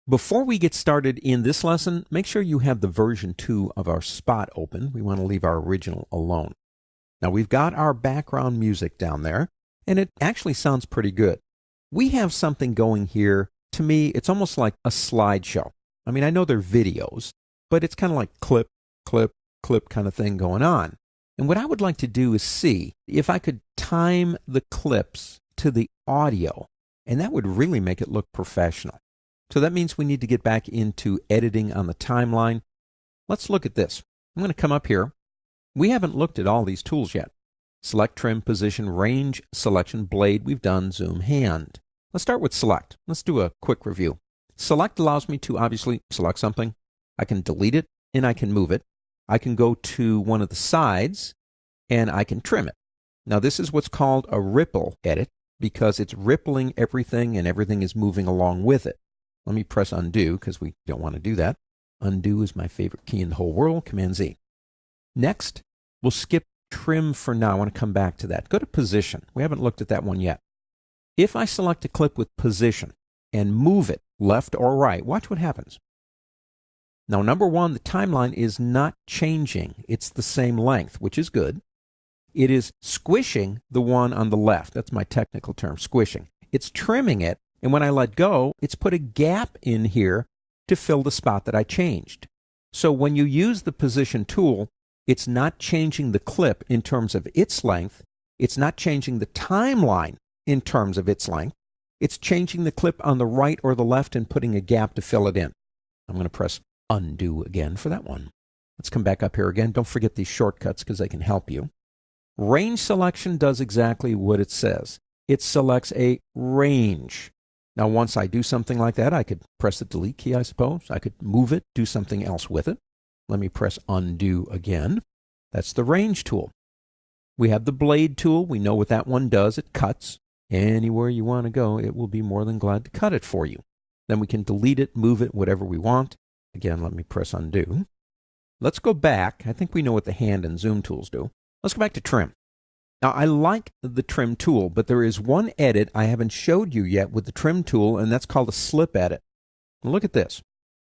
Before we get started in this lesson, make sure you have the version 2 of our Spot open. We want to leave our original alone. Now we've got our background music down there, and it actually sounds pretty good. We have something going here. To me, it's almost like a slideshow. I mean, I know they're videos, but it's kind of like clip, clip, clip kind of thing going on. And what I would like to do is see if I could time the clips to the audio, and that would really make it look professional. So that means we need to get back into editing on the timeline. Let's look at this. I'm going to come up here. We haven't looked at all these tools yet. Select, trim, position, range, selection, blade. We've done zoom, hand. Let's start with select. Let's do a quick review. Select allows me to obviously select something. I can delete it and I can move it. I can go to one of the sides and I can trim it. Now this is what's called a ripple edit because it's rippling everything and everything is moving along with it. Let me press undo because we don't want to do that. Undo is my favorite key in the whole world, Command Z. Next, we'll skip trim for now. I want to come back to that. Go to position. We haven't looked at that one yet. If I select a clip with position and move it left or right, watch what happens. Now, number one, the timeline is not changing. It's the same length, which is good. It is squishing the one on the left. That's my technical term, squishing. It's trimming it. And when I let go, it's put a gap in here to fill the spot that I changed. So when you use the position tool, it's not changing the clip in terms of its length. It's not changing the timeline in terms of its length. It's changing the clip on the right or the left and putting a gap to fill it in. I'm going to press undo again for that one. Let's come back up here again. Don't forget these shortcuts because they can help you. Range selection does exactly what it says. It selects a range. Now, once I do something like that, I could press the delete key, I suppose. I could move it, do something else with it. Let me press undo again. That's the range tool. We have the blade tool. We know what that one does. It cuts. Anywhere you want to go, it will be more than glad to cut it for you. Then we can delete it, move it, whatever we want. Again, let me press undo. Let's go back. I think we know what the hand and zoom tools do. Let's go back to trim. Now, I like the trim tool, but there is one edit I haven't showed you yet with the trim tool, and that's called a slip edit. Now, look at this.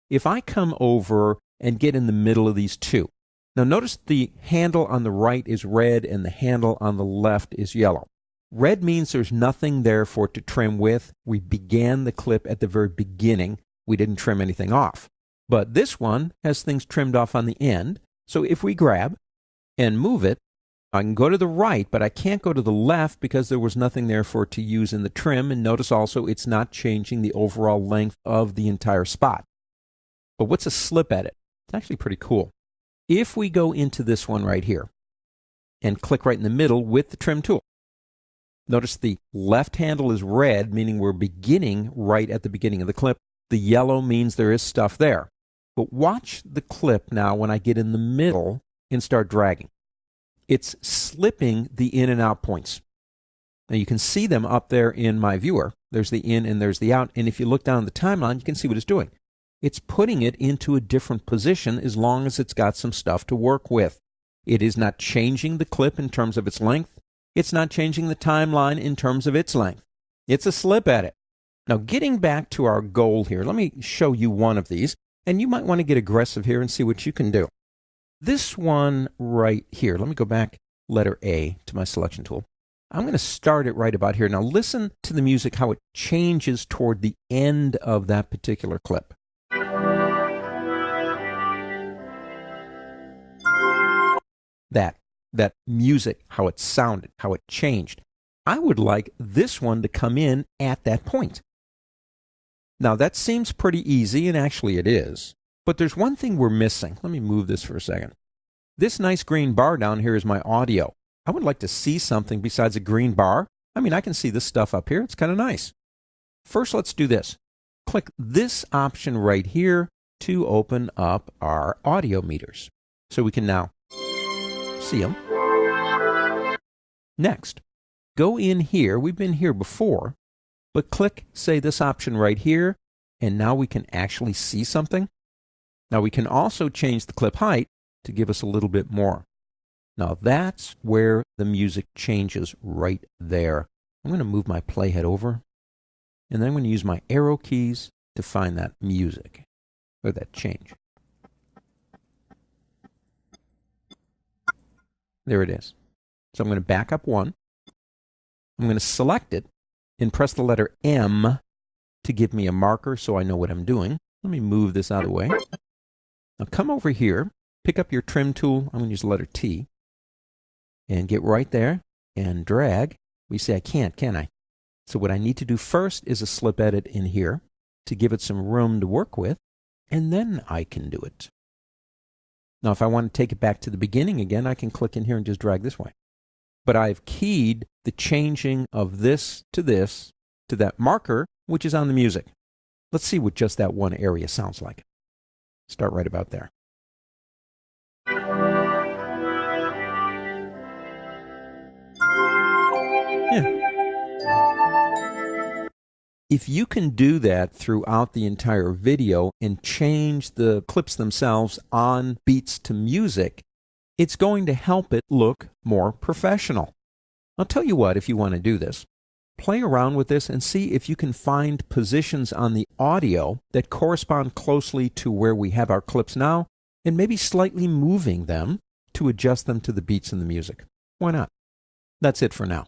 If I come over and get in the middle of these two, now notice the handle on the right is red and the handle on the left is yellow. Red means there's nothing there for it to trim with. We began the clip at the very beginning. We didn't trim anything off. But this one has things trimmed off on the end. So if we grab and move it, I can go to the right, but I can't go to the left because there was nothing there for it to use in the trim. And notice also it's not changing the overall length of the entire spot. But what's a slip edit? It's actually pretty cool. If we go into this one right here and click right in the middle with the trim tool, notice the left handle is red, meaning we're beginning right at the beginning of the clip. The yellow means there is stuff there. But watch the clip now when I get in the middle and start dragging. It's slipping the in and out points. Now you can see them up there in my viewer. There's the in and there's the out. And if you look down the timeline, you can see what it's doing. It's putting it into a different position as long as it's got some stuff to work with. It is not changing the clip in terms of its length. It's not changing the timeline in terms of its length. It's a slip edit. Now getting back to our goal here, let me show you one of these. And you might want to get aggressive here and see what you can do. This one right here, let me go back, letter A, to my selection tool. I'm going to start it right about here. Now listen to the music, how it changes toward the end of that particular clip. That music, how it sounded, how it changed. I would like this one to come in at that point. Now that seems pretty easy, and actually it is. But there's one thing we're missing. Let me move this for a second. This nice green bar down here is my audio. I would like to see something besides a green bar. I mean, I can see this stuff up here. It's kind of nice. First, let's do this. Click this option right here to open up our audio meters. So we can now see them. Next, go in here. We've been here before, but click, say, this option right here, and now we can actually see something. Now we can also change the clip height to give us a little bit more. Now that's where the music changes right there. I'm going to move my playhead over, and then I'm going to use my arrow keys to find that music, or that change. There it is. So I'm going to back up one. I'm going to select it and press the letter M to give me a marker so I know what I'm doing. Let me move this out of the way. Now come over here, pick up your trim tool. I'm going to use the letter T. And get right there and drag. We say I can't, can I? So what I need to do first is a slip edit in here to give it some room to work with, and then I can do it. Now if I want to take it back to the beginning again, I can click in here and just drag this way. But I've keyed the changing of this to that marker, which is on the music. Let's see what just that one area sounds like. Start right about there. Yeah. If you can do that throughout the entire video and change the clips themselves on beats to music, it's going to help it look more professional. I'll tell you what, if you want to do this, play around with this and see if you can find positions on the audio that correspond closely to where we have our clips now, and maybe slightly moving them to adjust them to the beats and the music. Why not? That's it for now.